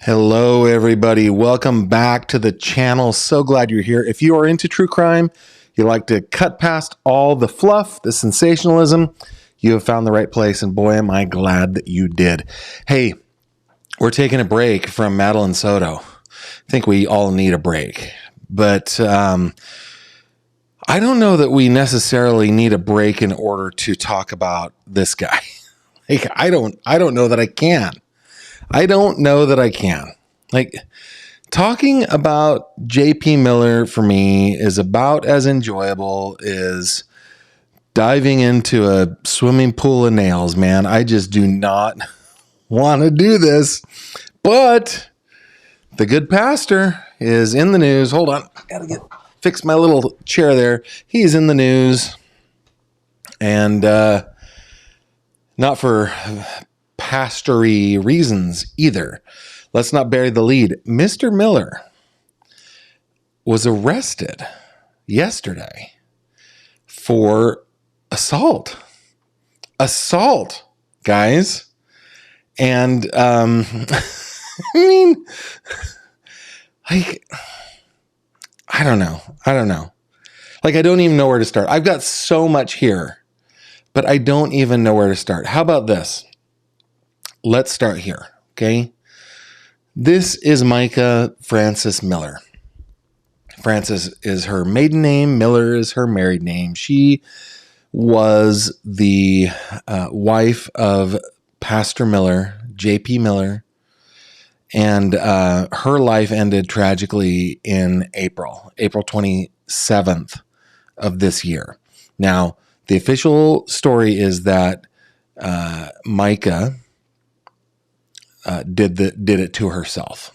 Hello, everybody. Welcome back to the channel. So glad you're here. If you are into true crime, you like to cut past all the fluff, the sensationalism, you have found the right place. And boy, am I glad that you did. Hey, we're taking a break from Madeline Soto. I think we all need a break. But I don't know that we necessarily need a break in order to talk about this guy. I don't know that I can. I don't know that I can. Talking about JP Miller for me is about as enjoyable as diving into a swimming pool of nails, man. I just do not want to do this. But the good pastor is in the news. Hold on. I got to fix my little chair there. He's in the news. And not for pastory reasons either. Let's not bury the lead. Mr. Miller was arrested yesterday for assault. Assault, guys. And I mean, I don't know. I don't even know where to start. I've got so much here, but I don't even know where to start. How about this? Let's start here, okay? This is Mica Frances Miller. Frances is her maiden name. Miller is her married name. She was the wife of Pastor Miller, J.P. Miller, and her life ended tragically in April 27th of this year. Now, the official story is that Mica did it to herself.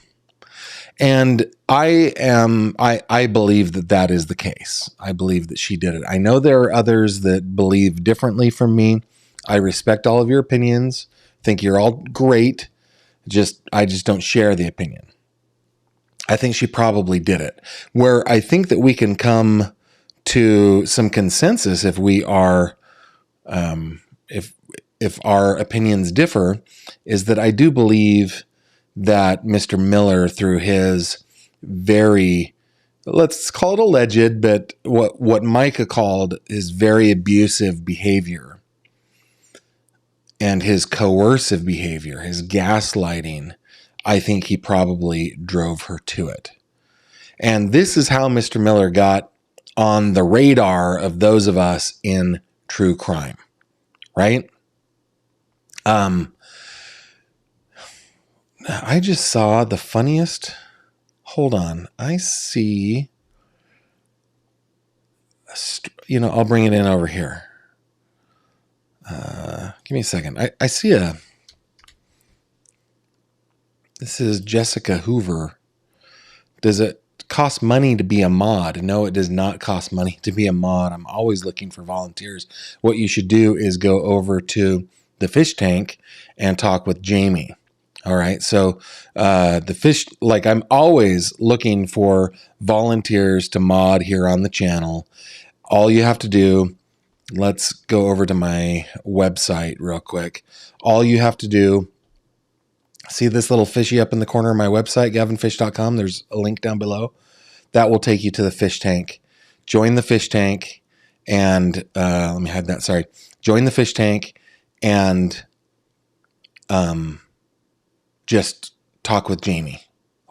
And I believe that is the case. I believe that she did it. I know there are others that believe differently from me. I respect all of your opinions. Think you're all great. I just don't share the opinion. I think she probably did it. Where I think that we can come to some consensus if we are, if our opinions differ, is that I do believe that Mr. Miller, through his very, let's call it alleged, but what Mica called his very abusive behavior and his coercive behavior, his gaslighting, I think he probably drove her to it. And this is how Mr. Miller got on the radar of those of us in true crime, right? I just saw the funniest. Hold on. I see. I'll bring it in over here. Give me a second. I see this is Jessica Hoover. Does it cost money to be a mod? No, it does not cost money to be a mod. I'm always looking for volunteers. What you should do is go over to the fish tank and talk with Jamie. All right. So the fish, I'm always looking for volunteers to mod here on the channel. All you have to do, let's go over to my website real quick. All you have to do, see this little fishy up in the corner of my website, gavinfish.com. There's a link down below. That will take you to the fish tank. Join the fish tank and let me hide that. Sorry. Join the fish tank and just talk with Jamie.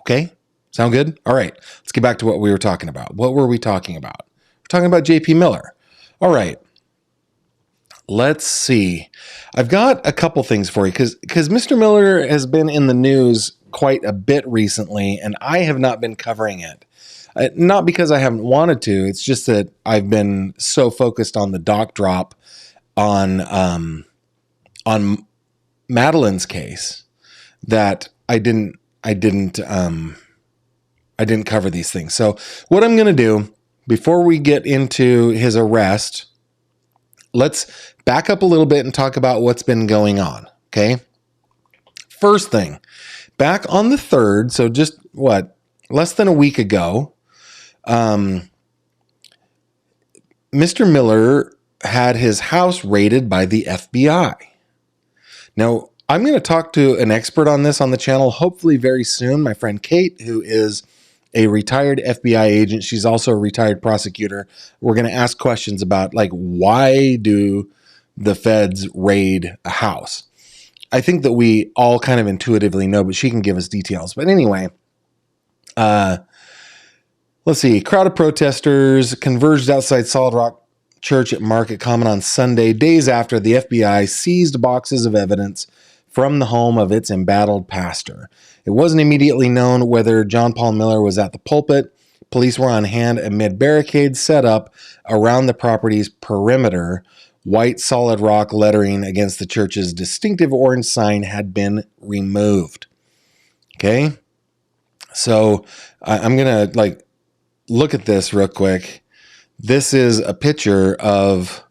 Okay? Sound good? All right. Let's get back to what we were talking about. What were we talking about? We're talking about JP Miller. All right. Let's see. I've got a couple things for you because Mr. Miller has been in the news quite a bit recently, and I have not been covering it. Not because I haven't wanted to. It's just that I've been so focused on the doc drop on Madeline's case that I didn't cover these things. So what I'm going to do before we get into his arrest, let's back up a little bit and talk about what's been going on. Okay. First thing, back on the 3rd. So just less than a week ago, Mr. Miller had his house raided by the FBI. Now, I'm going to talk to an expert on this on the channel, hopefully very soon. My friend Kate, who is a retired FBI agent. She's also a retired prosecutor. We're going to ask questions about, like, why do the feds raid a house? I think that we all kind of intuitively know, but she can give us details. But anyway, let's see. Crowd of protesters converged outside Solid Rock Church at Market Common on Sunday, days after the FBI seized boxes of evidence from the home of its embattled pastor. It wasn't immediately known whether John Paul Miller was at the pulpit. Police were on hand amid barricades set up around the property's perimeter. White solid rock lettering against the church's distinctive orange sign had been removed. Okay? So I'm going to look at this real quick. This is a picture of,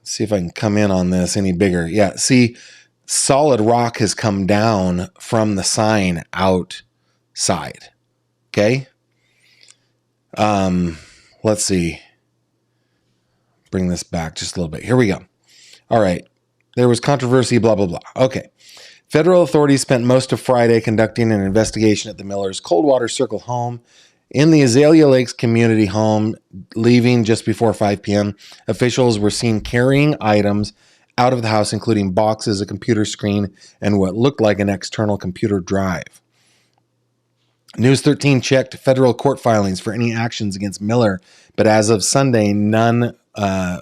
let's see if I can come in on this any bigger. Yeah, see, solid rock has come down from the sign outside. Okay? Let's see. Bring this back just a little bit. Here we go. All right. There was controversy, blah, blah, blah. Okay. Federal authorities spent most of Friday conducting an investigation at the Millers' Coldwater Circle home in the Azalea Lakes community home. Leaving just before 5 p.m., officials were seen carrying items out of the house, including boxes, a computer screen, and what looked like an external computer drive. News 13 checked federal court filings for any actions against Miller, but as of Sunday, none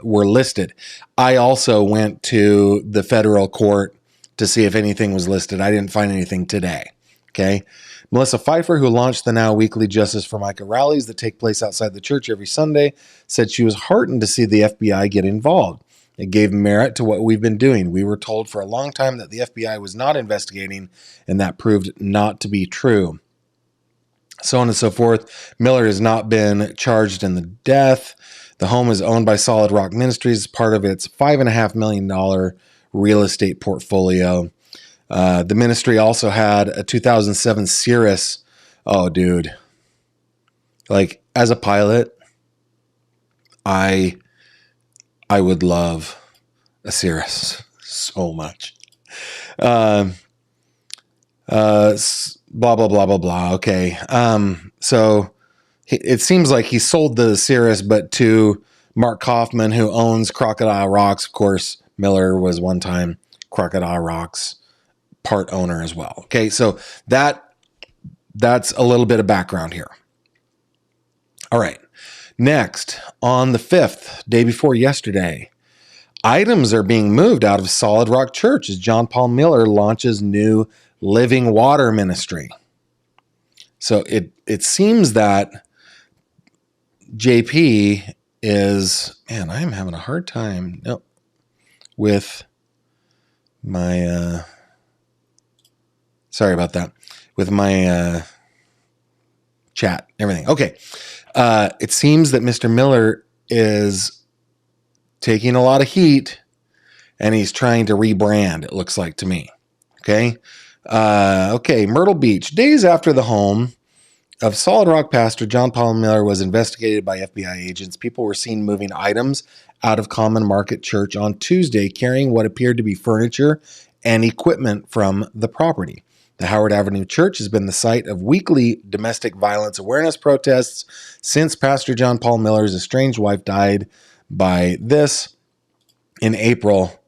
were listed. I also went to the federal court to see if anything was listed. I didn't find anything today. Okay. Melissa Pfeiffer, who launched the now weekly Justice for Mica rallies that take place outside the church every Sunday, said she was heartened to see the FBI get involved. It gave merit to what we've been doing. We were told for a long time that the FBI was not investigating, and that proved not to be true. So on and so forth. Miller has not been charged in the death. The home is owned by Solid Rock Ministries, part of its $5.5 million real estate portfolio. The ministry also had a 2007 Cirrus. Oh, dude. Like, as a pilot, I would love a Cirrus so much. Blah, blah, blah, blah, blah. Okay. So it seems like he sold the Cirrus, but to Mark Kaufman, who owns Crocodile Rocks. Of course, Miller was one time Crocodile Rocks part owner as well. Okay. So that's a little bit of background here. All right. Next, on the 5th, day before yesterday, items are being moved out of Solid Rock Church as John Paul Miller launches new living water ministry. So it seems that JP is, man, I'm having a hard time with my, sorry about that, with my chat, everything. Okay. It seems that Mr. Miller is taking a lot of heat and he's trying to rebrand, it looks like to me. Okay. Okay. Myrtle Beach. Days after the home of Solid Rock pastor John Paul Miller was investigated by FBI agents, people were seen moving items out of Common Market Church on Tuesday, carrying what appeared to be furniture and equipment from the property. The Howard Avenue Church has been the site of weekly domestic violence awareness protests since Pastor John Paul Miller's estranged wife died by this in April,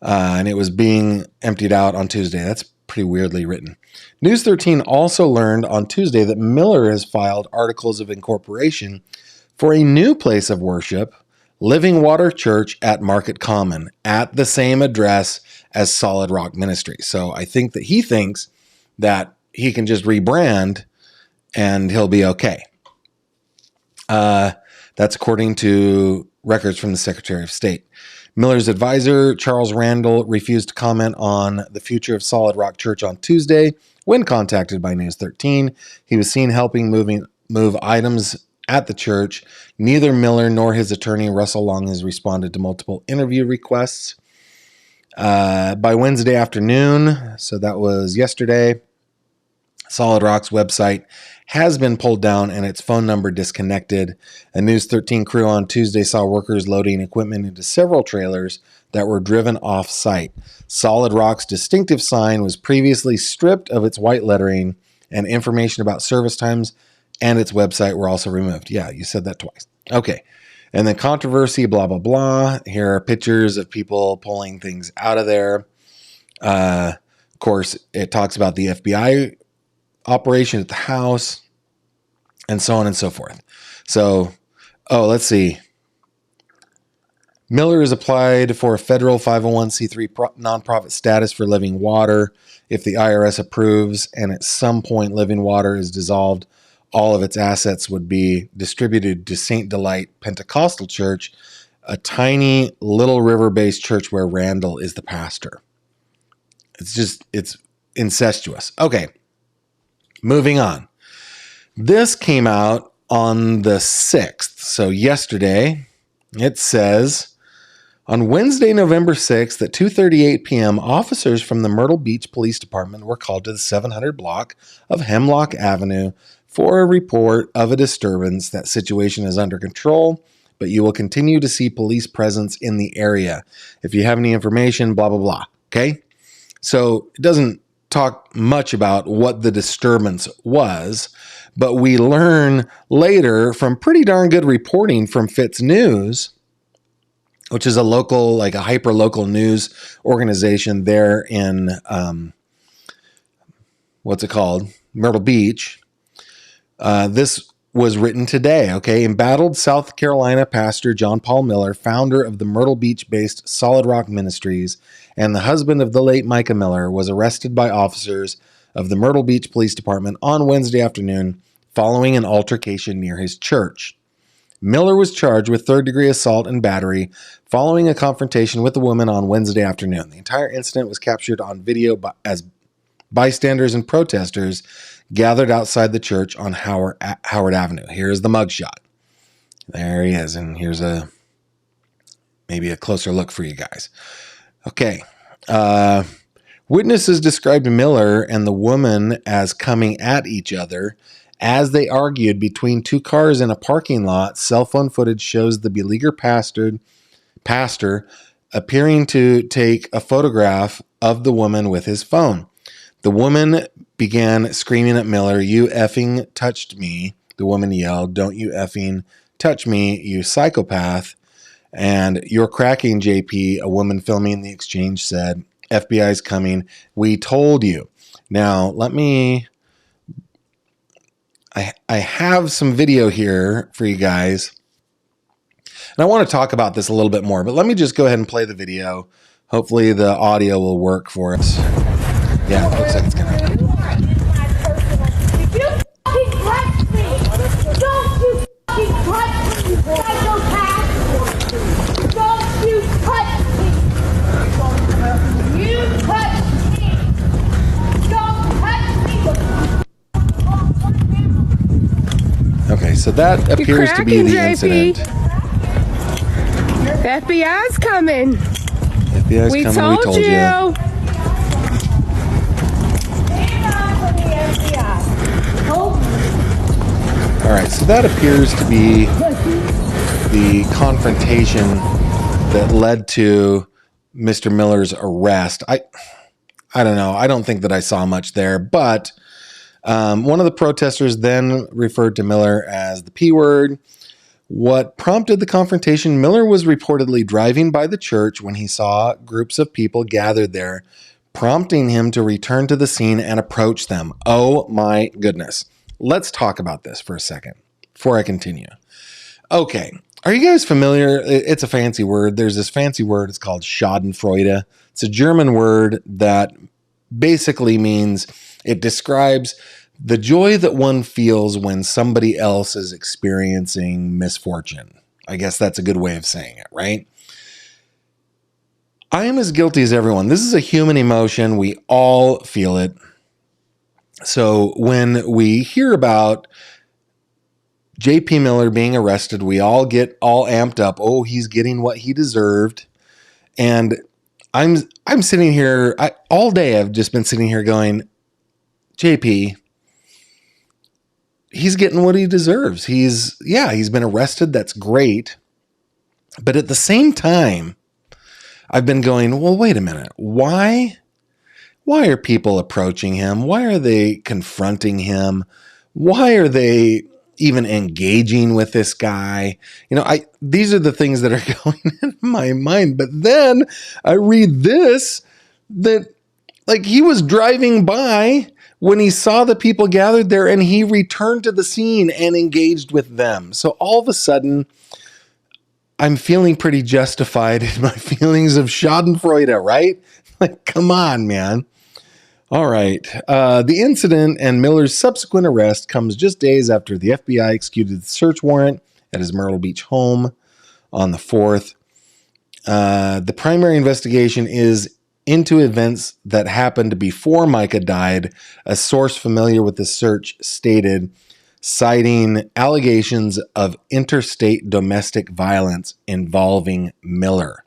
and it was being emptied out on Tuesday. That's pretty weirdly written. News 13 also learned on Tuesday that Miller has filed articles of incorporation for a new place of worship, Living Water Church at Market Common, at the same address as Solid Rock Ministries. So I think that he thinks that he can just rebrand and he'll be okay. That's according to records from the Secretary of State. Miller's advisor, Charles Randall, refused to comment on the future of Solid Rock Church on Tuesday. When contacted by News 13, he was seen helping move items at the church. Neither Miller nor his attorney, Russell Long, has responded to multiple interview requests. By Wednesday afternoon, so that was yesterday, Solid Rock's website has been pulled down and its phone number disconnected. A News 13 crew on Tuesday saw workers loading equipment into several trailers that were driven off-site. Solid Rock's distinctive sign was previously stripped of its white lettering, and information about service times and its website were also removed. Yeah, you said that twice. Okay. And then controversy, blah, blah, blah. Here are pictures of people pulling things out of there. Of course, it talks about the FBI operation at the house and so on and so forth. So, let's see. Miller has applied for a federal 501c3 nonprofit status for Living Water. If the IRS approves and at some point Living Water is dissolved, all of its assets would be distributed to St. Delight Pentecostal Church, a tiny Little River-based church where Randall is the pastor. It's incestuous. Okay, moving on. This came out on the 6th. So yesterday, it says, on Wednesday, November 6th at 2:38 p.m., officers from the Myrtle Beach Police Department were called to the 700 block of Hemlock Avenue for a report of a disturbance. That situation is under control, but you will continue to see police presence in the area. If you have any information, blah, blah, blah. Okay? So it doesn't talk much about what the disturbance was, but we learn later from pretty darn good reporting from Fitz News, which is a local, like a hyper-local news organization there in, Myrtle Beach. This was written today, okay? Embattled South Carolina pastor John Paul Miller, founder of the Myrtle Beach-based Solid Rock Ministries, and the husband of the late Mica Miller, was arrested by officers of the Myrtle Beach Police Department on Wednesday afternoon following an altercation near his church. Miller was charged with third-degree assault and battery following a confrontation with a woman on Wednesday afternoon. The entire incident was captured on video as bystanders and protesters gathered outside the church on Howard Avenue. Here's the mugshot. There he is, and here's maybe a closer look for you guys. Okay. Witnesses described Miller and the woman as coming at each other as they argued between two cars in a parking lot. Cell phone footage shows the beleaguered pastor appearing to take a photograph of the woman with his phone. The woman began screaming at Miller, "You effing touched me." The woman yelled, "Don't you effing touch me, you psychopath." And "You're cracking, JP," a woman filming the exchange said. "FBI's coming. We told you." Now, I have some video here for you guys. And I want to talk about this a little bit more, but let me just go ahead and play the video. Hopefully the audio will work for us. Yeah, it looks like it's going to. Okay, so that appears to be the incident. The FBI's coming. FBI's we coming. Told you. All right, so that appears to be the confrontation that led to Mr. Miller's arrest. I don't know. I don't think that I saw much there, but one of the protesters then referred to Miller as the P word. What prompted the confrontation? Miller was reportedly driving by the church when he saw groups of people gathered there, prompting him to return to the scene and approach them. Oh my goodness. Let's talk about this for a second before I continue. Okay. Are you guys familiar? It's a fancy word. There's this fancy word. It's called Schadenfreude. It's a German word that basically means it describes the joy that one feels when somebody else is experiencing misfortune. I guess that's a good way of saying it, right? I am as guilty as everyone. This is a human emotion. We all feel it. So when we hear about JP Miller being arrested, we all get all amped up. Oh, he's getting what he deserved. And I'm sitting here all day. I've just been sitting here going, JP, he's getting what he deserves. He's been arrested. That's great. But at the same time, I've been going, well, wait a minute. Why are people approaching him? Why are they confronting him? Why are they even engaging with this guy? These are the things that are going in my mind. But then I read this, that like he was driving by when he saw the people gathered there, and he returned to the scene and engaged with them. So all of a sudden, I'm feeling pretty justified in my feelings of schadenfreude, right? Like, come on, man. All right. The incident and Miller's subsequent arrest comes just days after the FBI executed the search warrant at his Myrtle Beach home on the 4th. The primary investigation is into events that happened before Mica died, a source familiar with the search stated, citing allegations of interstate domestic violence involving Miller.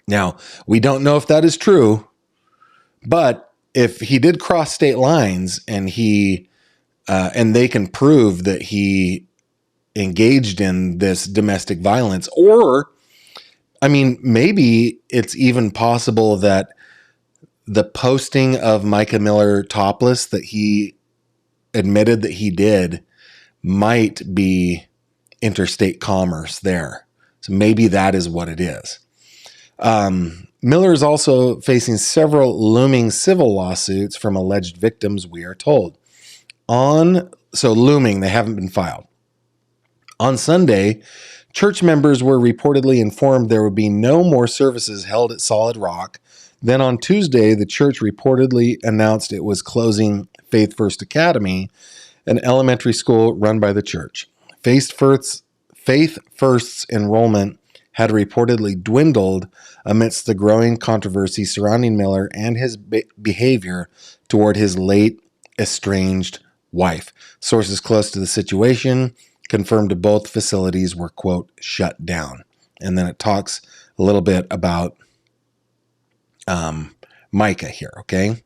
Now, we don't know if that is true, but if he did cross state lines and they can prove that he engaged in this domestic violence, or maybe it's even possible that the posting of Mica Miller topless that he admitted that he did might be interstate commerce there. So maybe that is what it is. Miller is also facing several looming civil lawsuits from alleged victims, we are told. Looming, they haven't been filed. On Sunday, church members were reportedly informed there would be no more services held at Solid Rock. Then on Tuesday, the church reportedly announced it was closing Faith First Academy, an elementary school run by the church. Faith First's enrollment had reportedly dwindled amidst the growing controversy surrounding Miller and his behavior toward his late estranged wife. Sources close to the situation confirmed both facilities were, quote, shut down. And then it talks a little bit about Mica here, okay?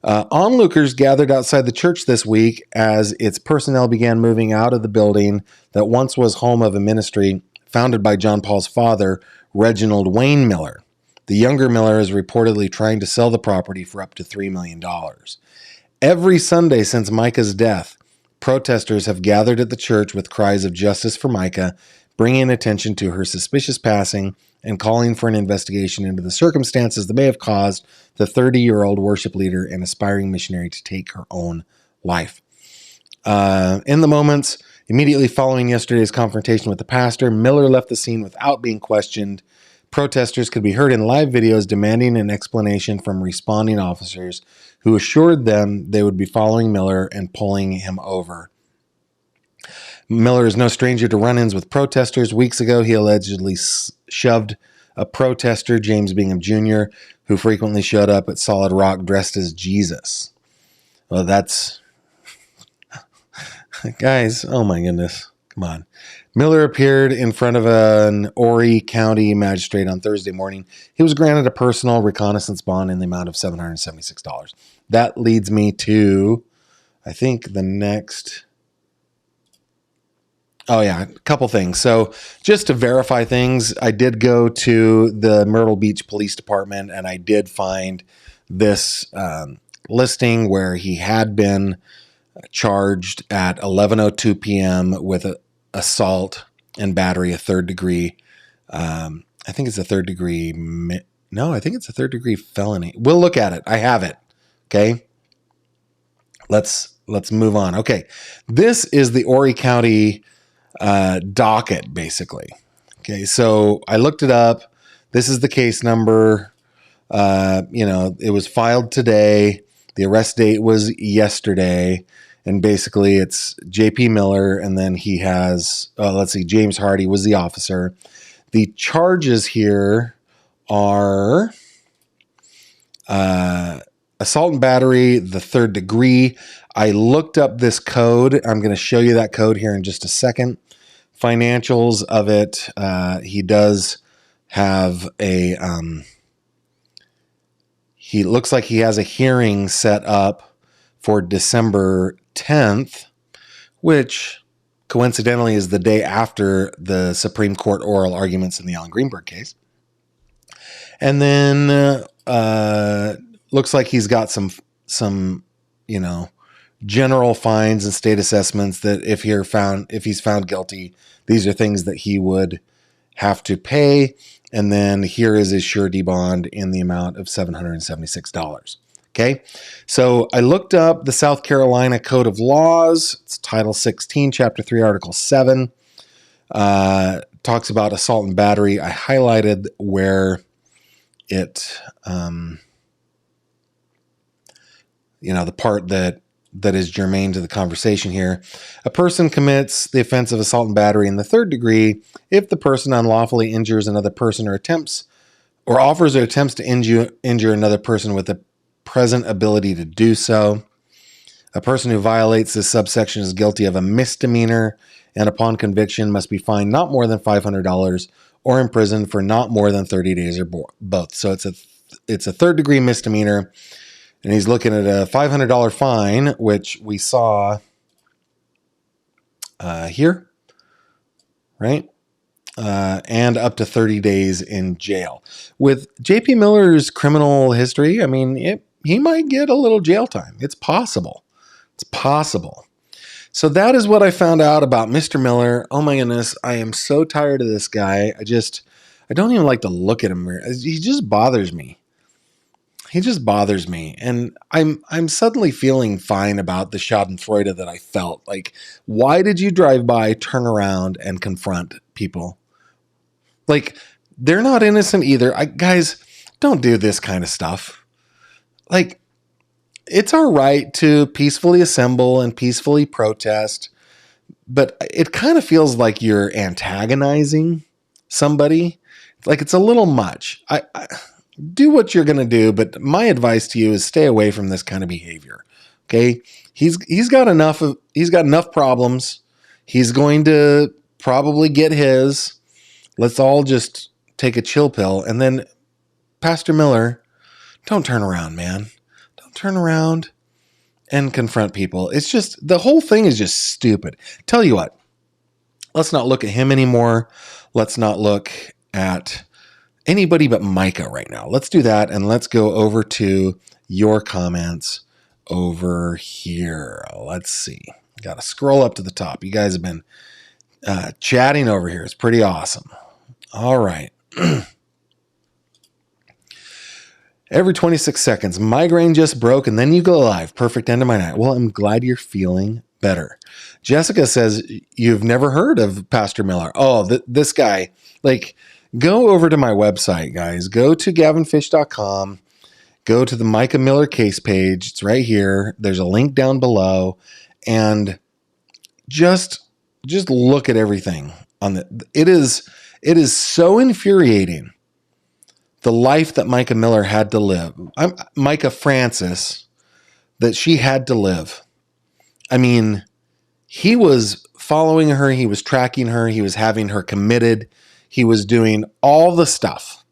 Onlookers gathered outside the church this week as its personnel began moving out of the building that once was home of a ministry founded by John Paul's father, Reginald Wayne Miller. The younger Miller is reportedly trying to sell the property for up to $3 million. Every Sunday since Mica's death, protesters have gathered at the church with cries of justice for Mica, bringing attention to her suspicious passing and calling for an investigation into the circumstances that may have caused the 30-year-old worship leader and aspiring missionary to take her own life. In the moments immediately following yesterday's confrontation with the pastor, Miller left the scene without being questioned. Protesters could be heard in live videos demanding an explanation from responding officers who assured them they would be following Miller and pulling him over. Miller is no stranger to run-ins with protesters. Weeks ago, he allegedly shoved a protester, James Bingham Jr., who frequently showed up at Solid Rock dressed as Jesus. Well, that's... Guys, oh my goodness. Come on. Miller appeared in front of an Horry County magistrate on Thursday morning. He was granted a personal reconnaissance bond in the amount of $776. That leads me to, I think, the next... Oh, yeah, a couple things. So just to verify things, I did go to the Myrtle Beach Police Department, and I did find this listing where he had been charged at 11:02 p.m. with assault and battery, a third degree. I think it's a third degree. No, I think it's a third degree felony. We'll look at it. I have it. Okay. Let's move on. Okay. This is the Horry County docket, basically. Okay. So I looked it up. This is the case number. It was filed today. The arrest date was yesterday. And basically it's JP Miller. And then he has, James Hardy was the officer. The charges here are assault and battery, the third degree. I looked up this code. I'm going to show you that code here in just a second. Financials of it. He does have he looks like he has a hearing set up for December 10th. which coincidentally is the day after the Supreme Court oral arguments in the Ellen Greenberg case. And then looks like he's got some general fines and state assessments that if he's found guilty, these are things that he would have to pay. And then here is his surety bond in the amount of $776. Okay. So I looked up the South Carolina Code of Laws. It's Title 16, Chapter 3, Article 7. Talks about assault and battery. I highlighted where it, the part that is germane to the conversation here. A person commits the offense of assault and battery in the third degree if the person unlawfully injures another person or offers or attempts to injure another person with a present ability to do so. A person who violates this subsection is guilty of a misdemeanor and upon conviction must be fined not more than $500 or imprisoned for not more than 30 days or both. So it's a third degree misdemeanor. And he's looking at a $500 fine, which we saw here, right? And up to 30 days in jail. With J.P. Miller's criminal history, I mean, he might get a little jail time. It's possible. It's possible. So that is what I found out about Mr. Miller. Oh my goodness, I am so tired of this guy. I don't even like to look at him. He just bothers me. He just bothers me. And I'm suddenly feeling fine about the schadenfreude that I felt. Like, why did you drive by, turn around, and confront people? Like, they're not innocent either. Guys, don't do this kind of stuff. Like, it's our right to peacefully assemble and peacefully protest, but it kind of feels like you're antagonizing somebody. Like, it's a little much. I do what you're going to do, but my advice to you is stay away from this kind of behavior. Okay? He's got enough problems. He's going to probably get his. Let's all just take a chill pill. And then, Pastor Miller, don't turn around, man. Don't turn around and confront people. It's just, the whole thing is just stupid. Tell you what, let's not look at him anymore. Let's not look at anybody but Mica right now. Let's do that, and let's go over to your comments over here. Let's see. Got to scroll up to the top. You guys have been chatting over here. It's pretty awesome. All right. Every 26 seconds, migraine just broke, and then you go live. Perfect end of my night. Well, I'm glad you're feeling better. Jessica says, you've never heard of Pastor Miller. Oh, this guy. Like, go over to my website, guys. Go to gavinfish.com. Go to the Mica Miller case page. It's right here. There's a link down below. And just look at everything on the. It is so infuriating, the life that Mica Miller had to live. Mica Francis, that she had to live. I mean, he was following her. He was tracking her. He was having her committed. He was doing all the stuff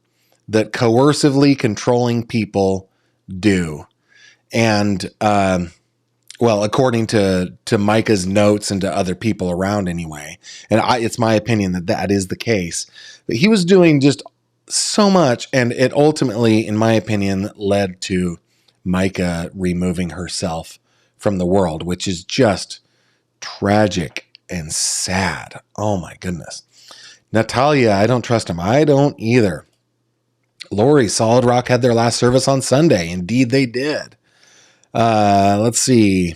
that coercively controlling people do. And, well, according to Micah's notes and to other people around anyway, and it's my opinion that is the case. But he was doing just so much, and it ultimately, in my opinion, led to Mica removing herself from the world, which is just tragic and sad. Oh my goodness. Natalia, I don't trust him. I don't either. Lori, Solid Rock had their last service on Sunday. Indeed, they did. Let's see.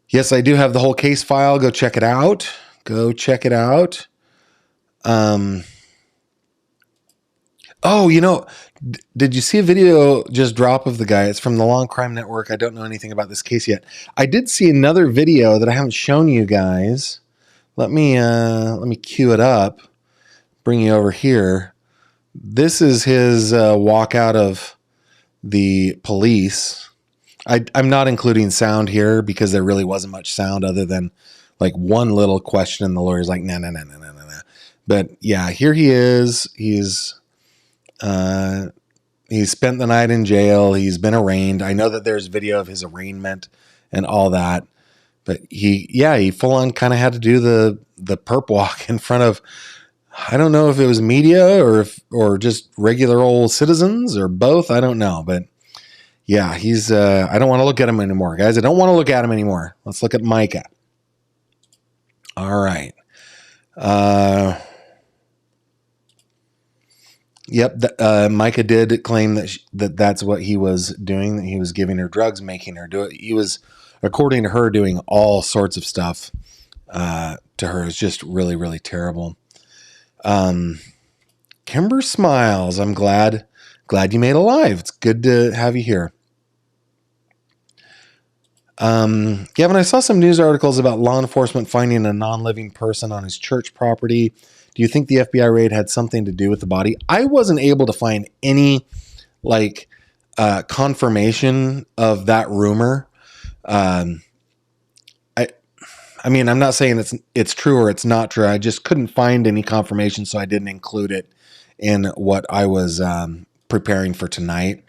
Yes, I do have the whole case file. Go check it out. Go check it out. Oh, did you see a video just drop of the guy? It's from the Long Crime Network. I don't know anything about this case yet. I did see another video that I haven't shown you guys. Let me cue it up. Bring you over here. This is his walk out of the police. I'm not including sound here because there really wasn't much sound other than like one little question, and the lawyer's like, no. But yeah, here he is. He's spent the night in jail. He's been arraigned. I know that there's video of his arraignment and all that. But he full on kind of had to do the perp walk in front of, I don't know if it was media or just regular old citizens or both. I don't know. But yeah, he's, I don't want to look at him anymore, guys. I don't want to look at him anymore. Let's look at Mica. All right. Yep. Mica did claim that's what he was doing, that he was giving her drugs, making her do it. He was, according to her, doing all sorts of stuff to her. It's just really, really terrible. Kimber smiles. I'm glad you made it live. It's good to have you here. Gavin, I saw some news articles about law enforcement finding a non-living person on his church property. Do you think the FBI raid had something to do with the body? I wasn't able to find any confirmation of that rumor. I mean, I'm not saying it's true or it's not true. I just couldn't find any confirmation, so I didn't include it in what I was preparing for tonight.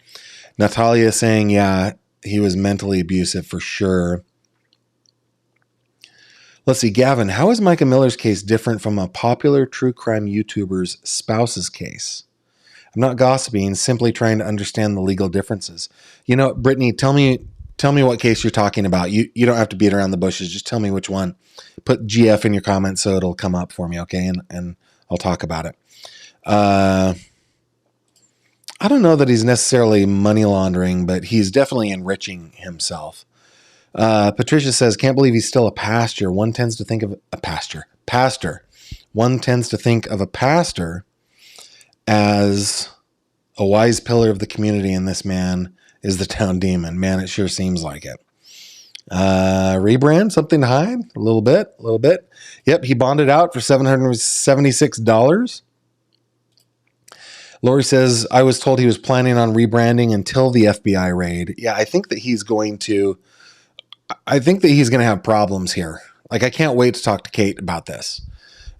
Natalia is saying, yeah, he was mentally abusive for sure. Let's see, Gavin, how is Micah Miller's case different from a popular true crime YouTuber's spouse's case? I'm not gossiping, simply trying to understand the legal differences. You know, Brittany, tell me what case you're talking about. You don't have to beat around the bushes. Just tell me which one. Put GF in your comments so it'll come up for me, okay? And I'll talk about it. I don't know that he's necessarily money laundering, but he's definitely enriching himself. Patricia says, can't believe he's still a pastor. One tends to think of a pastor. One tends to think of a pastor as a wise pillar of the community, and this man is the town demon. Man, it sure seems like it. Rebrand, something to hide? A little bit. Yep, he bonded out for $776. Lori says, I was told he was planning on rebranding until the FBI raid. Yeah, I think that he's going to have problems here. Like, I can't wait to talk to Kate about this.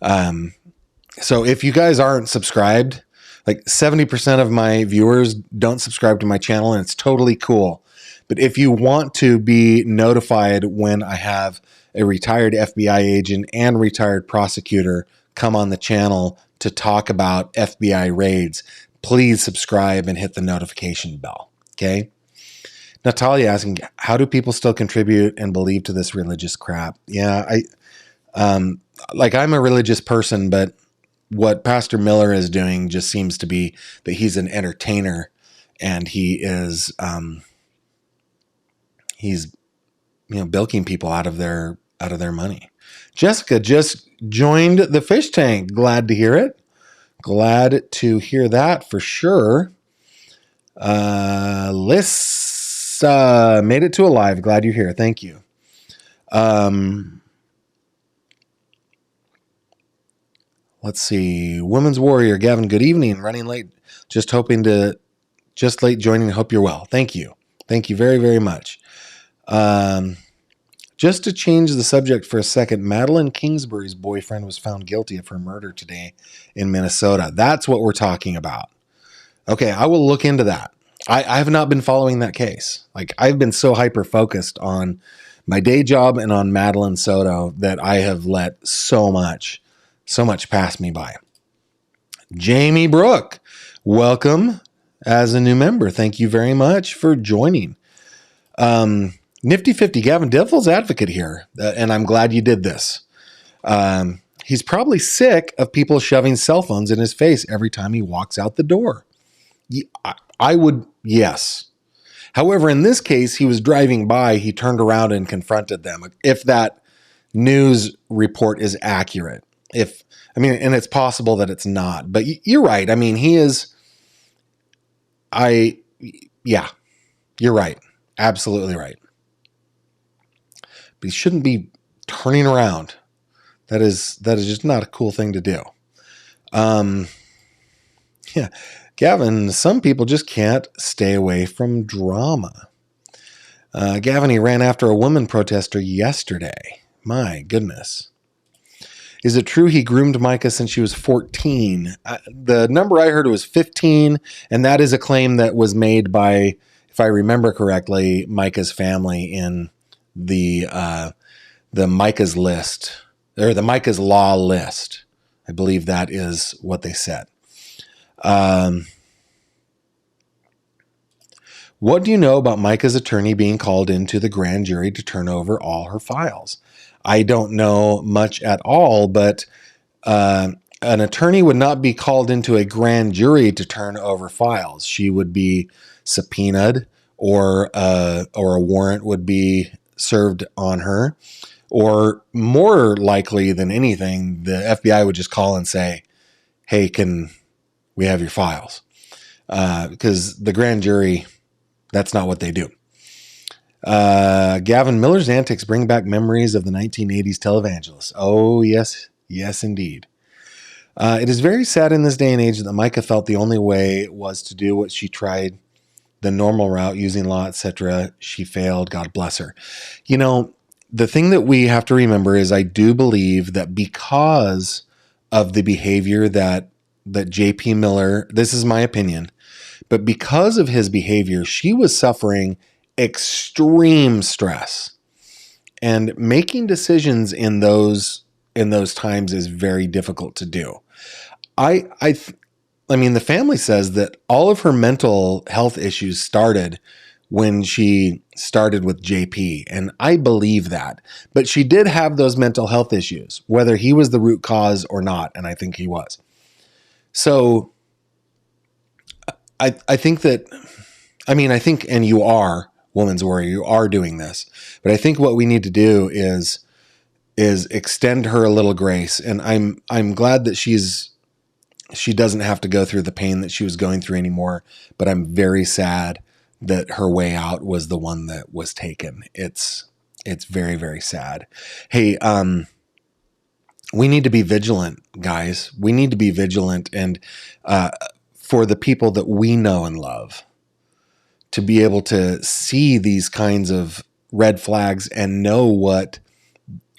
So if you guys aren't subscribed, like 70% of my viewers don't subscribe to my channel, and it's totally cool. But if you want to be notified when I have a retired FBI agent and retired prosecutor come on the channel to talk about FBI raids, please subscribe and hit the notification bell. Okay. Natalia asking, how do people still contribute and believe to this religious crap? Yeah, I'm a religious person, but what Pastor Miller is doing just seems to be that he's an entertainer, and he is, he's bilking people out of their money. Jessica just joined the fish tank. Glad to hear it. Glad to hear that for sure. Lissa made it to a live. Glad you're here. Thank you. Let's see. Women's Warrior, Gavin, good evening. Running late. Just late joining. Hope you're well. Thank you. Thank you very, very much. Just to change the subject for a second, Madeline Kingsbury's boyfriend was found guilty of her murder today in Minnesota. That's what we're talking about. Okay, I will look into that. I have not been following that case. Like, I've been so hyper-focused on my day job and on Madeline Soto that I have let so much pass me by. Jamie Brooke, welcome as a new member. Thank you very much for joining. Nifty 50, Gavin, devil's advocate here, and I'm glad you did this. He's probably sick of people shoving cell phones in his face every time he walks out the door. I would, yes. However, in this case, he was driving by, he turned around and confronted them. If that news report is accurate. And it's possible that it's not, but you're right. I mean, you're right. Absolutely right. But he shouldn't be turning around. That is just not a cool thing to do. Yeah. Gavin, some people just can't stay away from drama. Gavin, he ran after a woman protester yesterday. My goodness. Is it true he groomed Mica since she was 14? The number I heard was 15, and that is a claim that was made by, if I remember correctly, Mica's family in the the Mica's list, or the Mica's law list. I believe that is what they said. What do you know about Mica's attorney being called into the grand jury to turn over all her files? I don't know much at all, but an attorney would not be called into a grand jury to turn over files. She would be subpoenaed, or a warrant would be served on her, or more likely than anything, the FBI would just call and say, "Hey, can we have your files?" Because the grand jury, that's not what they do. Gavin, Miller's antics bring back memories of the 1980s televangelist. Oh, yes. Yes, indeed. It is very sad in this day and age that Mica felt the only way was to do what she tried, the normal route, using law, etc. She failed. God bless her. You know, the thing that we have to remember is I do believe that because of the behavior that J.P. Miller, this is my opinion, but because of his behavior, she was suffering extreme stress, and making decisions in those times is very difficult to do. I mean, the family says that all of her mental health issues started when she started with JP, and I believe that. But she did have those mental health issues, whether he was the root cause or not, and I think he was. So I think that, I mean, I think, and you are, Woman's Warrior, you are doing this, but I think what we need to do is extend her a little grace. And I'm glad that she doesn't have to go through the pain that she was going through anymore, but I'm very sad that her way out was the one that was taken. It's very, very sad. Hey, we need to be vigilant, guys. We need to be vigilant, and for the people that we know and love, to be able to see these kinds of red flags and know what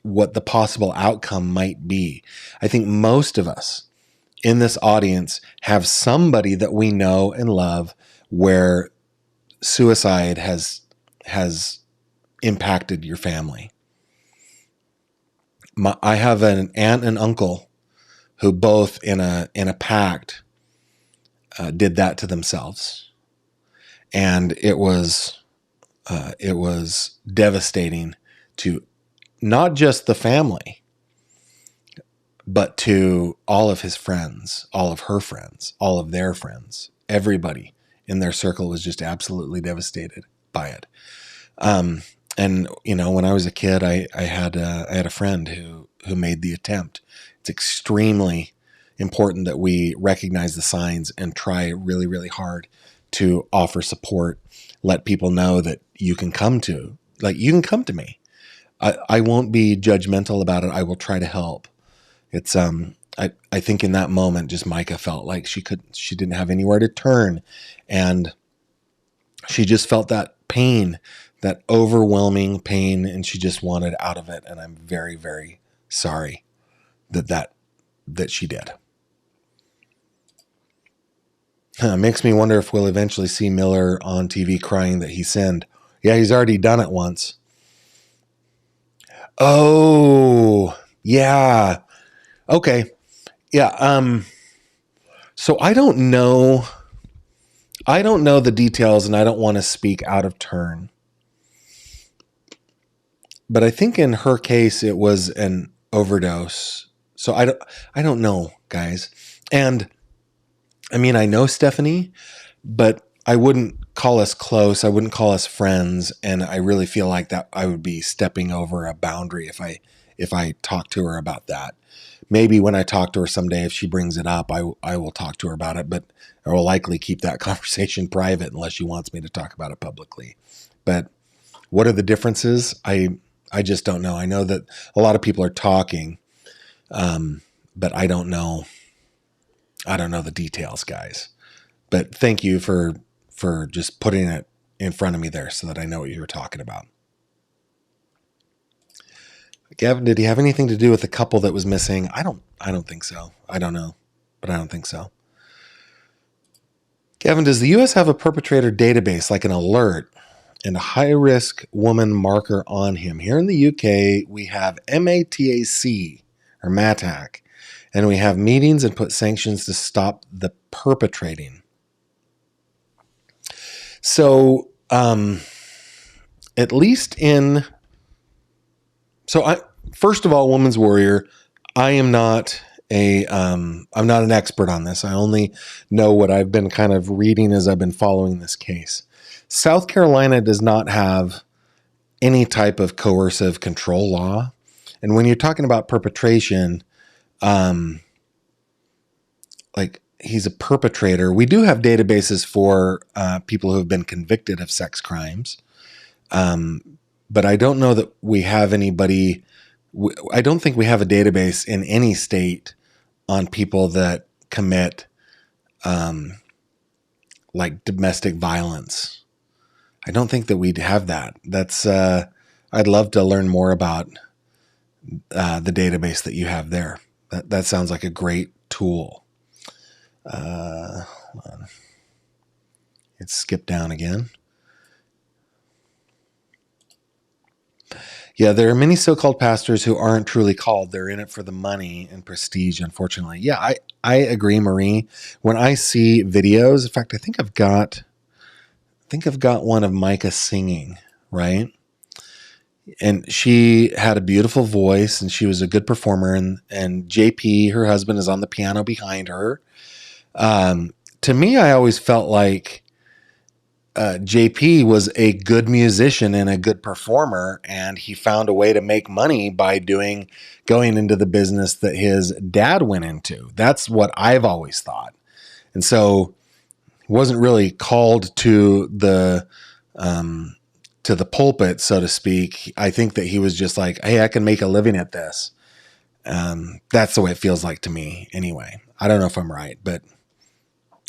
the possible outcome might be. I think most of us in this audience have somebody that we know and love where suicide has impacted your family. I have an aunt and uncle who both in a pact did that to themselves, and it was devastating to not just the family, but to all of his friends, all of her friends, all of their friends. Everybody in their circle was just absolutely devastated by it. And you know, when I was a kid, I had a friend who made the attempt. It's extremely important that we recognize the signs and try really, really hard to offer support. Let people know that you can come to me. I won't be judgmental about it. I will try to help. It's I think in that moment, just Mica felt like she didn't have anywhere to turn, and she just felt that pain, that overwhelming pain, and she just wanted out of it. And I'm very, very sorry that she did. Makes me wonder if we'll eventually see Miller on TV crying that he sinned. Yeah, he's already done it once. Oh, yeah. Okay. Yeah. So I don't know the details, and I don't want to speak out of turn. But I think in her case it was an overdose. So I don't know, guys. And I mean, I know Stephanie, but I wouldn't call us close. I wouldn't call us friends. And I really feel like that I would be stepping over a boundary if I talk to her about that. Maybe when I talk to her someday, if she brings it up, I will talk to her about it, but I will likely keep that conversation private unless she wants me to talk about it publicly. But what are the differences? I just don't know. I know that a lot of people are talking, but I don't know the details, guys. But thank you for just putting it in front of me there so that I know what you were talking about. Gavin, did he have anything to do with the couple that was missing? I don't think so. I don't know, but I don't think so. Gavin, does the U.S. have a perpetrator database, like an alert? and a high-risk woman marker on him. Here in the UK, we have MATAC, or MATAC, and we have meetings and put sanctions to stop the perpetrating. So, at least in... So, first of all, Woman's Warrior, I am not I'm not an expert on this. I only know what I've been kind of reading as I've been following this case. South Carolina does not have any type of coercive control law. And when you're talking about perpetration, like he's a perpetrator, we do have databases for people who have been convicted of sex crimes. But I don't know that we have anybody, I don't think we have a database in any state on people that commit like domestic violence. I don't think that we'd have that. That's I'd love to learn more about the database that you have there. That sounds like a great tool. Hold on. It's skipped down again. Yeah, there are many so-called pastors who aren't truly called. They're in it for the money and prestige, unfortunately. Yeah, I agree, Marie. When I see videos, in fact, I think I've got one of Mica singing, right? And she had a beautiful voice and she was a good performer, and JP, her husband, is on the piano behind her. To me, I always felt like JP was a good musician and a good performer, and he found a way to make money by going into the business that his dad went into. That's what I've always thought. And so he wasn't really called to the pulpit, so to speak. I think that he was just like, hey, I can make a living at this. That's the way it feels like to me anyway. I don't know if I'm right, but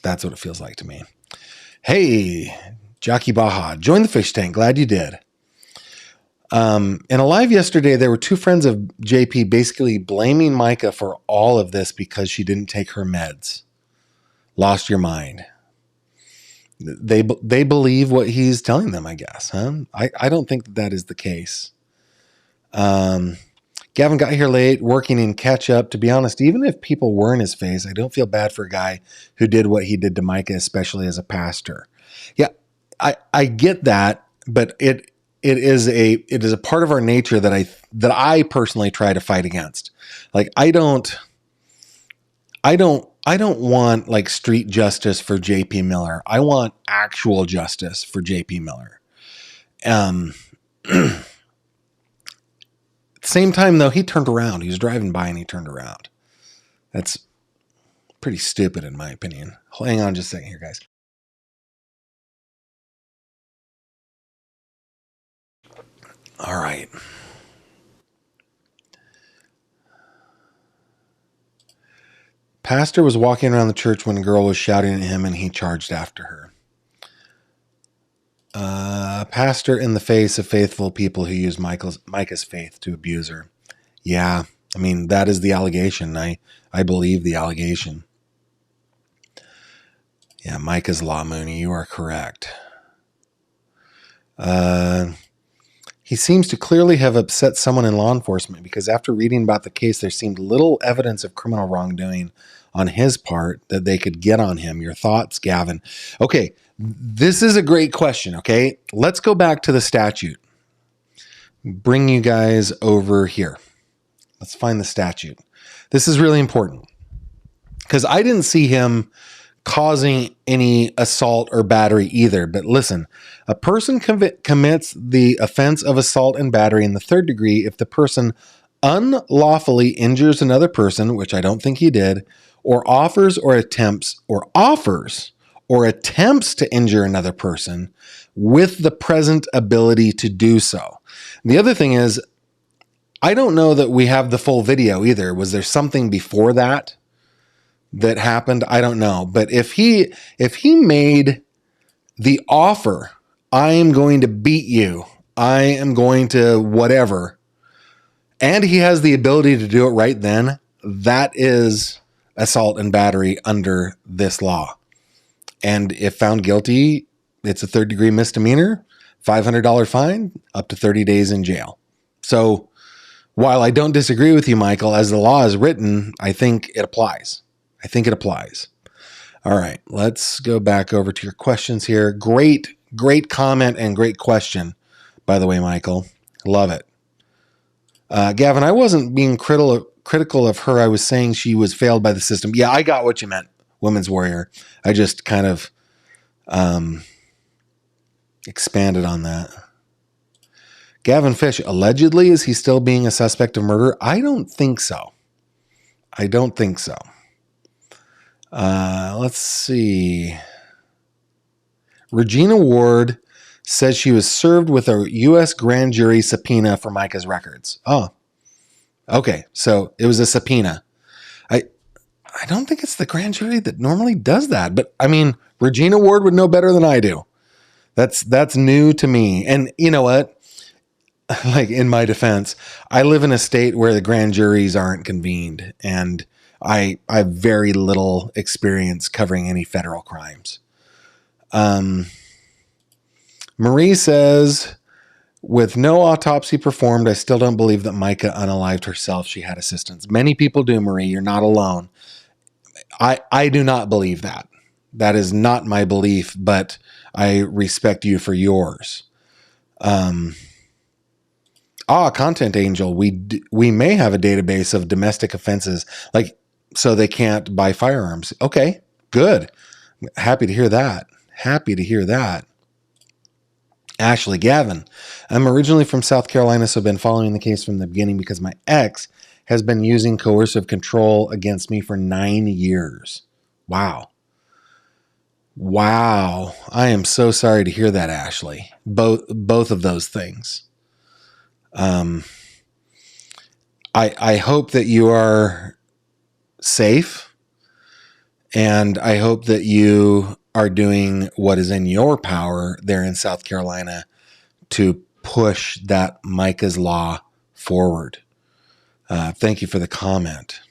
that's what it feels like to me. Hey, Jockey Baja, join the fish tank. Glad you did. In a live yesterday, there were two friends of JP basically blaming Mica for all of this because she didn't take her meds. Lost your mind. They believe what he's telling them, I guess. Huh? I don't think that is the case. Gavin got here late, working in catch up. To be honest, even if people were in his face, I don't feel bad for a guy who did what he did to Mica, especially as a pastor. Yeah, I get that, but it is a part of our nature that I personally try to fight against. Like I don't want like street justice for JP Miller. I want actual justice for JP Miller. At the same time, though, he turned around. He was driving by and he turned around. That's pretty stupid, in my opinion. Hang on just a second here, guys. All right. Pastor was walking around the church when a girl was shouting at him and he charged after her. Pastor in the face of faithful people who use Mica's faith to abuse her. Yeah, I mean, that is the allegation. I believe the allegation. Yeah, Mica's law, Mooney. You are correct. He seems to clearly have upset someone in law enforcement because after reading about the case, there seemed little evidence of criminal wrongdoing on his part that they could get on him. Your thoughts, Gavin? Okay, this is a great question, okay? Let's go back to the statute. Bring you guys over here. Let's find the statute. This is really important because I didn't see him causing any assault or battery either. But listen, a person commits the offense of assault and battery in the third degree if the person unlawfully injures another person, which I don't think he did, or offers or attempts to injure another person with the present ability to do so. The other thing is, I don't know that we have the full video either. Was there something before that happened? I don't know. But if he made the offer, I am going to beat you, I am going to whatever, and he has the ability to do it right then, that is assault and battery under this law. And if found guilty, it's a third degree misdemeanor. $500 fine, up to 30 days in jail. So while I don't disagree with you, Michael, as the law is written, I think it applies. All right, let's go back over to your questions here. Great comment and great question, by the way, Michael. Love it. Gavin, I wasn't being critical of her. I was saying she was failed by the system. Yeah, I got what you meant, Women's Warrior. I just kind of expanded on that. Gavin Fish, allegedly, is he still being a suspect of murder? I don't think so. Let's see. Regina Ward says she was served with a U.S. grand jury subpoena for Mica's records. Oh, okay. So it was a subpoena. I don't think it's the grand jury that normally does that, but I mean, Regina Ward would know better than I do. That's new to me. And you know what? Like, in my defense, I live in a state where the grand juries aren't convened, and I have very little experience covering any federal crimes. Marie says, with no autopsy performed, I still don't believe that Mica unalived herself. She had assistance. Many people do, Marie. You're not alone. I do not believe that. That is not my belief, but I respect you for yours. Content Angel. We may have a database of domestic offenses, like, so they can't buy firearms. Okay, good. Happy to hear that. Ashley, Gavin, I'm originally from South Carolina, so I've been following the case from the beginning because my ex has been using coercive control against me for 9 years. Wow. I am so sorry to hear that, Ashley. Both of those things. I hope that you are safe, and I hope that you are doing what is in your power there in South Carolina to push that Mica's Law forward. Thank you for the comment.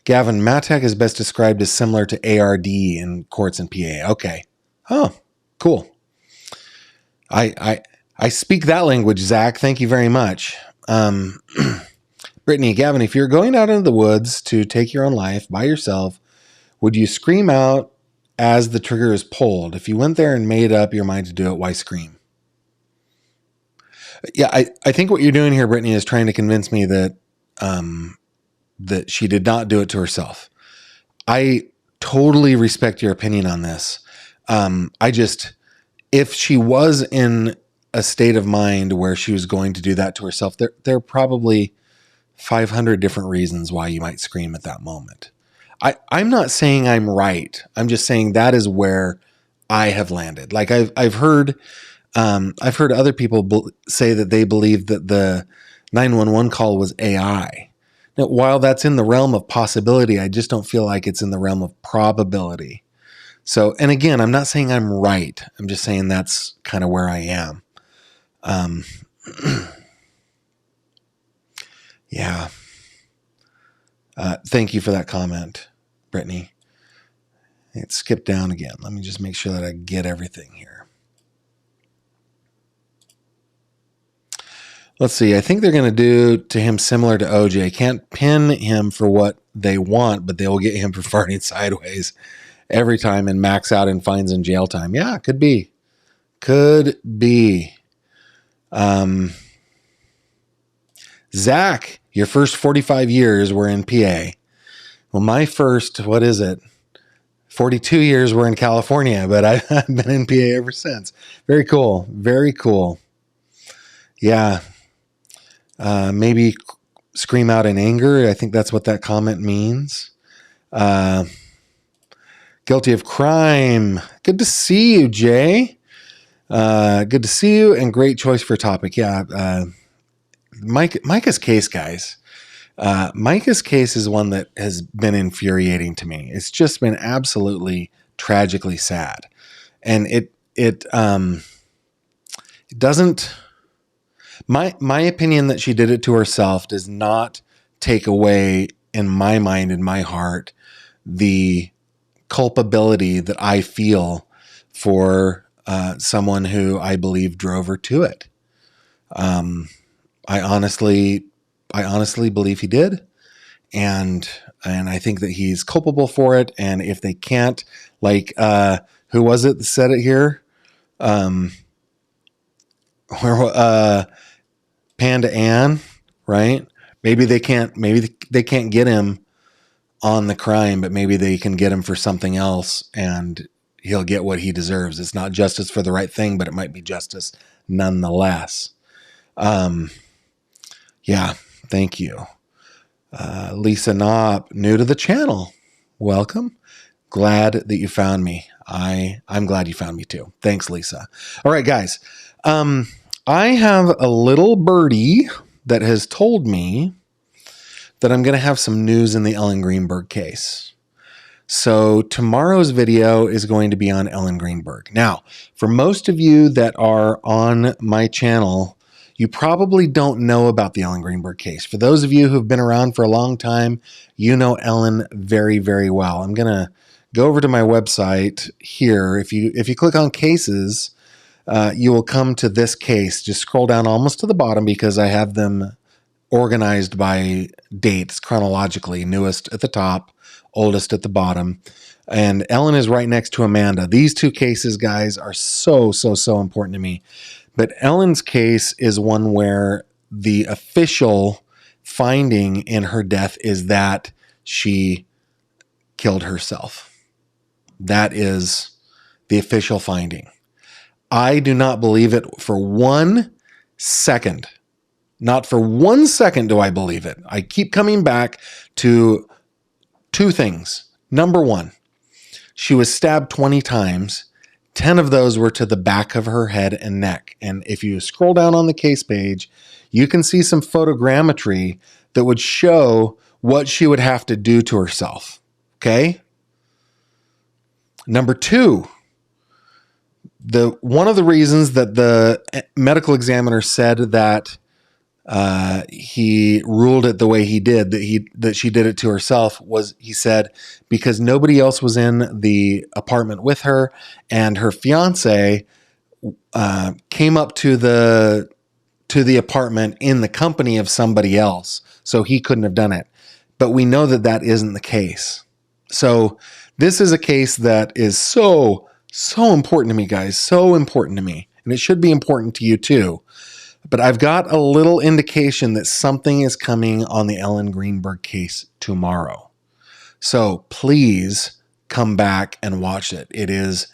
Gavin, MATAC is best described as similar to ARD in courts in PA. Okay. Oh, cool. I speak that language, Zach. Thank you very much. Brittany, Gavin, if you're going out into the woods to take your own life by yourself, would you scream out as the trigger is pulled? If you went there and made up your mind to do it, why scream? Yeah, I think what you're doing here, Brittany, is trying to convince me that that she did not do it to herself. I totally respect your opinion on this. If she was in a state of mind where she was going to do that to herself, there are probably 500 different reasons why you might scream at that moment. I'm not saying I'm right. I'm just saying that is where I have landed. Like I've heard other people say that they believe that the 911 call was AI. Now, while that's in the realm of possibility, I just don't feel like it's in the realm of probability. So, and again, I'm not saying I'm right. I'm just saying that's kind of where I am. Yeah. Thank you for that comment, Brittany. It skipped down again. Let me just make sure that I get everything here. Let's see. I think they're going to do to him similar to OJ. Can't pin him for what they want, but they will get him for farting sideways every time and max out in fines and jail time. Yeah, could be. Zach, your first 45 years were in PA. Well, my first, 42 years were in California, but I've been in PA ever since. Very cool. Yeah. Maybe scream out in anger. I think that's what that comment means. Guilty of crime. Good to see you, Jay. Good to see you, and great choice for a topic. Yeah. Mica's case, guys. Mica's case is one that has been infuriating to me. It's just been absolutely tragically sad. And it doesn't, my opinion that she did it to herself does not take away, in my mind, in my heart, the culpability that I feel for someone who I believe drove her to it. I honestly believe he did. And I think that he's culpable for it. And if they can't, like, who was it that said it here? Panda Ann, right? Maybe they can't get him on the crime, but maybe they can get him for something else and he'll get what he deserves. It's not justice for the right thing, but it might be justice nonetheless. Yeah, thank you. Lisa Knopp, new to the channel. Welcome. Glad that you found me. I'm glad you found me too. Thanks, Lisa. All right, guys. I have a little birdie that has told me that I'm going to have some news in the Ellen Greenberg case. So tomorrow's video is going to be on Ellen Greenberg. Now, for most of you that are on my channel, you probably don't know about the Ellen Greenberg case. For those of you who've been around for a long time, you know Ellen very, very well. I'm going to go over to my website here. If you click on cases, you will come to this case. Just scroll down almost to the bottom because I have them organized by dates chronologically, newest at the top, oldest at the bottom. And Ellen is right next to Amanda. These two cases, guys, are so important to me. But Ellen's case is one where the official finding in her death is that she killed herself. That is the official finding. I do not believe it for 1 second. Not for 1 second do I believe it. I keep coming back to two things. Number one, she was stabbed 20 times. 10 of those were to the back of her head and neck. And if you scroll down on the case page, you can see some photogrammetry that would show what she would have to do to herself. Okay? Number two, one of the reasons that the medical examiner said that he ruled it the way he did, that she did it to herself, was, he said, because nobody else was in the apartment with her, and her fiance came up to the apartment in the company of somebody else, so he couldn't have done it. But we know that that isn't the case. So this is a case that is so important to me, guys, so important to me, and it should be important to you too. But I've got a little indication that something is coming on the Ellen Greenberg case tomorrow. So please come back and watch it. It's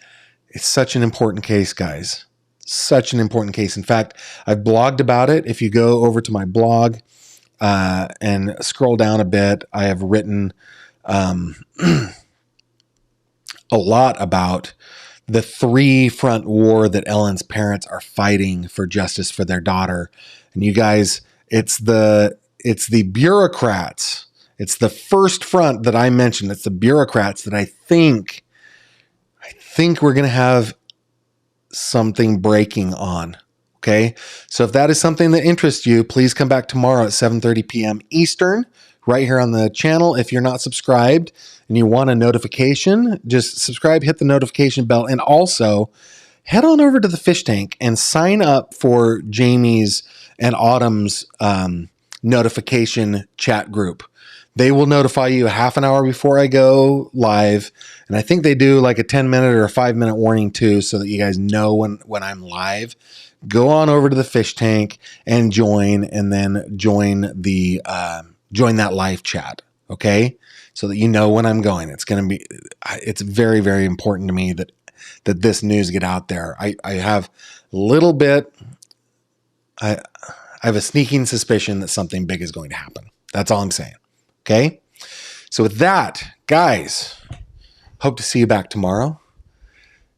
such an important case, guys. Such an important case. In fact, I've blogged about it. If you go over to my blog and scroll down a bit, I have written a lot about the three-front war that Ellen's parents are fighting for justice for their daughter. And you guys, it's the bureaucrats. It's the first front that I mentioned. It's the bureaucrats that I think we're going to have something breaking on. Okay? So if that is something that interests you, please come back tomorrow at 7:30 p.m. Eastern, right here on the channel. If you're not subscribed and you want a notification, just subscribe, hit the notification bell, and also head on over to the fish tank and sign up for Jamie's and Autumn's notification chat group. They will notify you a half an hour before I go live. And I think they do like a 10-minute or a 5-minute warning too, so that you guys know when I'm live. Go on over to the fish tank and join, and then join that live chat. Okay. So that you know when I'm going. It's very, very important to me that this news get out there. I have a little bit, I have a sneaking suspicion that something big is going to happen. That's all I'm saying. Okay. So with that, guys, hope to see you back tomorrow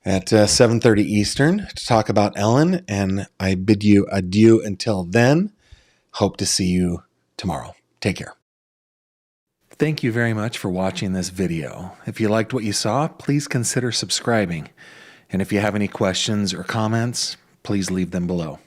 at 7:30 Eastern to talk about Ellen. And I bid you adieu until then. Hope to see you tomorrow. Take care. Thank you very much for watching this video. If you liked what you saw, please consider subscribing. And if you have any questions or comments, please leave them below.